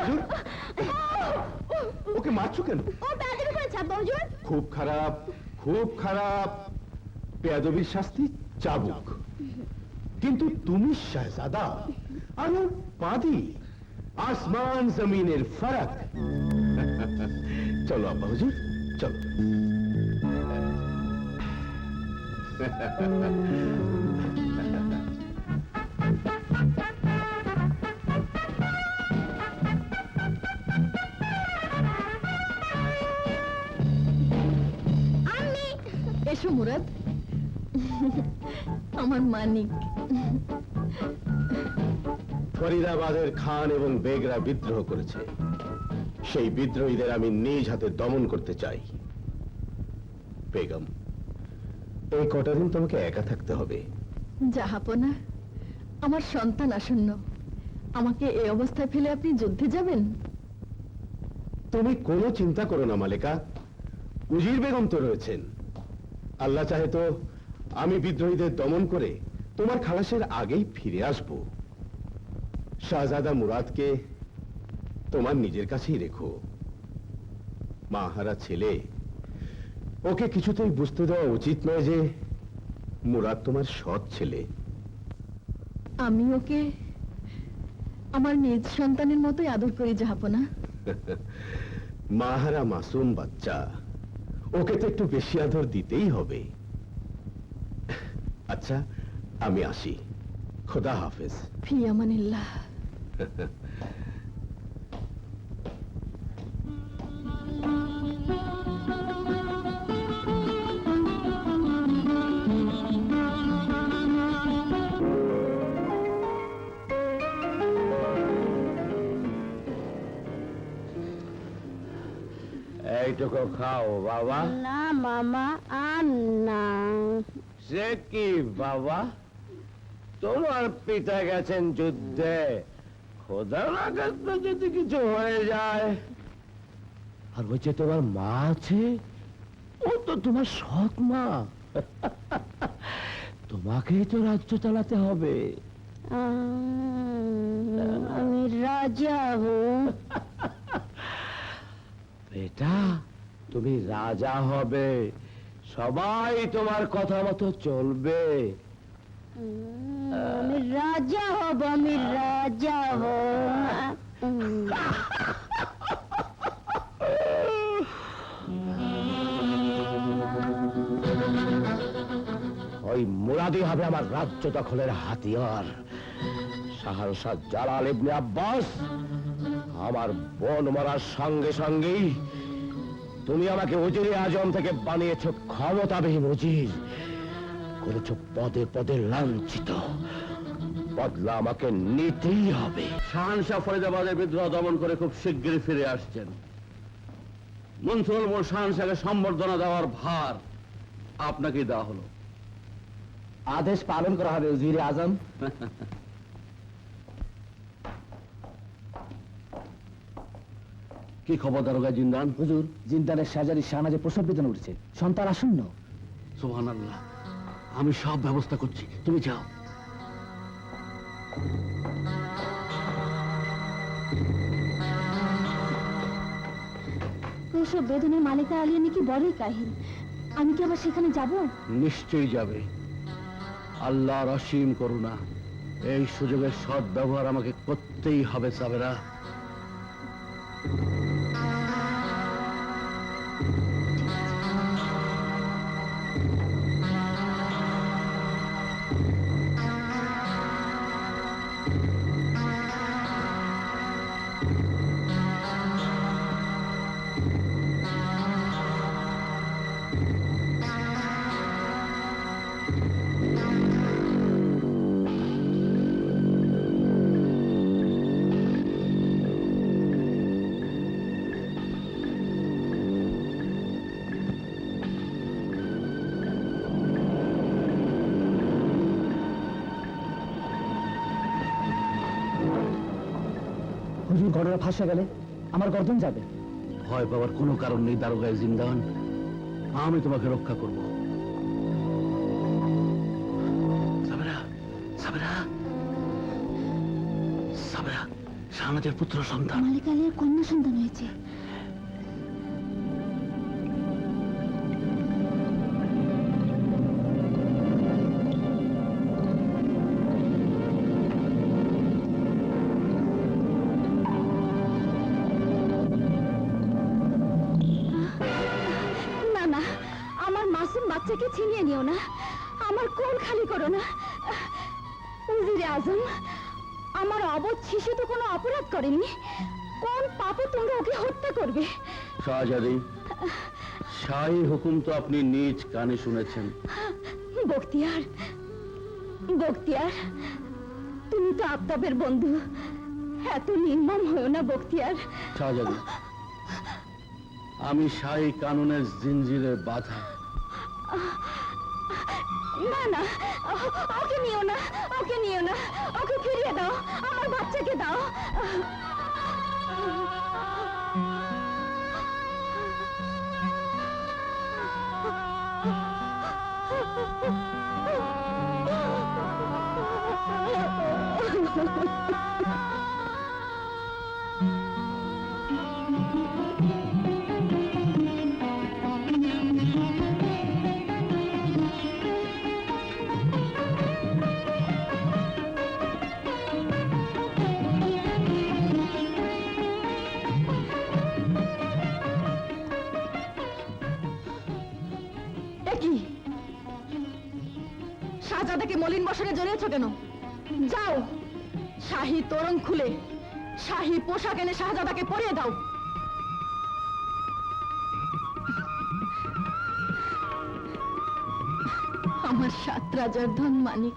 হুজুর ওকে মারছো কেন? ও বেয়াদবি করেছে আব্বা হুজুর। খুব খারাপ, খুব খারাপ। বেয়াদবির শাস্তি চাবুক। কিন্তু তুমি শাহজাদা আর ও পাদি, আসমান জমিনের ফারাক। চলো আব্বা হুজুর, চলো। এসো মুরাদ, আমার মানিক। ফরিদাবাদের খান এবং বেগরা বিদ্রোহ করেছে। সেই বিদ্রোহীদের আমি নিজ হাতে দমন করতে চাই। বেগম, এই কটা দিন তোমাকে একা থাকতে হবে। জাহাপনা, আমার সন্তান আসন্ন, আমাকে এই অবস্থায় ফেলে আপনি যুদ্ধে যাবেন? তুমি কোনো চিন্তা করো না মালিকা, উজির বেগম তো রয়েছেন। আল্লাহ চাহে তো আমি বিদ্রোহীদের দমন করে তোমার খালাসের আগেই ফিরে আসব। শাহজাদা মুরাদকে তোমার নিজের কাছেই রেখো। মাহারা ছেলে, ওকে কিছুতেই বুঝতে দেওয়া উচিত নয় যে মুরাদ তোমার সৎ ছেলে। আমি ওকে আমার নিজ সন্তানের মতোই আদর করি জাহাপনা। মাহারা মাসুম বাচ্চা, ওকে তো একটু বেশি আদর দিতেই হবে। আচ্ছা, আমি আসি। খোদা হাফেজ। ফি আমানিল্লাহ। এইটুকু খাও বাবা। না মামা, আর না। সে কি বাবা, তোমার পিতা গেছেন যুদ্ধে, খোদা না করতে যদি কিছু হয়ে যায়। আর বলছে তোমার মা আছে, ও তো তোমার সৎ মা। তোমাকেই তো রাজ্য চালাতে হবে। আমি রাজা হব। বেটা, তুমি রাজা হবে, সবাই তোমার কথা মতো চলবে। আমি রাজা হব, আমি রাজা হব। ওই মুরাদি হবে আমার রাজ্য দখলের হাতিয়ার। শাহরশাহ জালাল ইবনে আব্বাস, আমার বোন মরার সঙ্গে সঙ্গেই তুমি আমাকে উজিরে আজম থেকে বানিয়েছো ক্ষমতাবিহীন উজির, করেছো পদে পদে লাঞ্ছিত। বদলা আমাকে নিতেই হবে। শাহনশাহ ফরিদাবাদের বিদ্রোহ দমন করে খুব শিগগিরই ফিরে আসছেন। মনসুরুল মোর শাহনশাহকে সম্বর্ধনা দেওয়ার ভার আপনাকেই দেওয়া হলো। আদেশ পালন করা হবে উজিরে আজম। কি খবর দারোগা জিন্দান? হুজুর, জিন্দানের শাহজাদি শাহনাজে প্রসব বেদনা উঠেছে, সন্তান আসন্ন। সুবহানাল্লাহ, আমি সব ব্যবস্থা করছি, তুমি যাও। প্রসব বেদনের মালিকা আলিয়া নাকি বড়ই কাহিল। আমি কি আবার সেখানে যাব? নিশ্চয়ই যাবে। আল্লাহর অসীম করুণা, এই সুযোগের সৎ ব্যবহার আমাকে করতেই হবে সাবেরা। হুজুর, ঘটনা ফাঁসে গেলে আমার গর্দন যাবে। ভয় পাওয়ার কোনো কারণ নেই দারোগায় জিন্দান, আমি তোমাকে রক্ষা করব। সাবেরা, সাবেরা, সাবেরা, শাহনাজের পুত্র সন্তান। মালিক আলীর কন্যা সন্তান হয়েছে। না না, আমার মাসুম বাচ্চাকে ছিনিয়ে নিও না, আমার কোল খালি করো না। উজিরে আজম, আমার অবোধ শিশু তো কোনো অপরাধ করেনি, কোন পাপে তোমরা ওকে হত্যা করবে? শাহজাদি, শাহী হুকুম তো আপনি নিজ কানে শুনেছেন। বখতিয়ার, বখতিয়ার, তুমি তো আফতাবের বন্ধু, এত নির্মম হয়েও না বখতিয়ার। শাহজাদি, আমি শাহী কানুনের জিঞ্জিরে বাধা। না না, ওকে নিও না, ওকে নিও না, ওকে ফিরিয়ে দাও, আমার বাচ্চাকে দাও। কি শাহজাদাকে মলিন বসনে জড়িয়েছ কেন? যাও, শাহী তোরণ খুলে শাহী পোশাক এনে শাহজাদাকে পরিয়ে দাও। আমার 7 রাজার ধন মানিক,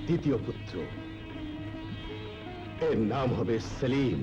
দ্বিতীয় পুত্র, এর নাম হবে সেলিম।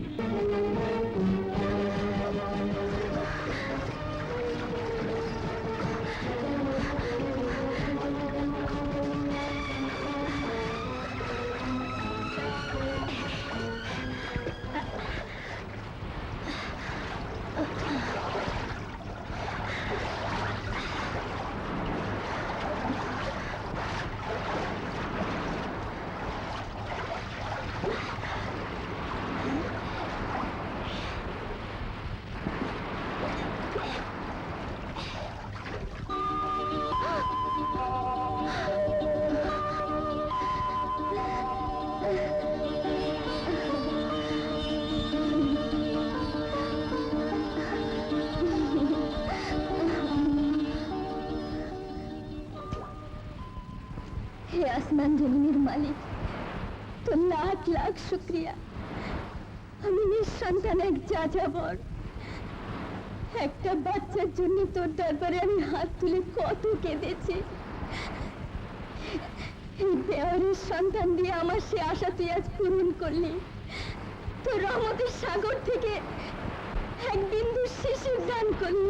হে আসমান জমিনের মালিক, তোর লাখ লাখ শুক্রিয়া। আমি নিঃসন্তান এক যাযাবর, একটা বাচ্চার জন্য তোর দরবারে আমি হাত তুলে কত কেঁদেছি। এই বেয়ারের সন্তান দিয়ে আমার সে আশা তুই আজ পূরণ করলি। তোর রহমতের সাগর থেকে এক বিন্দু শিশির দান করলি।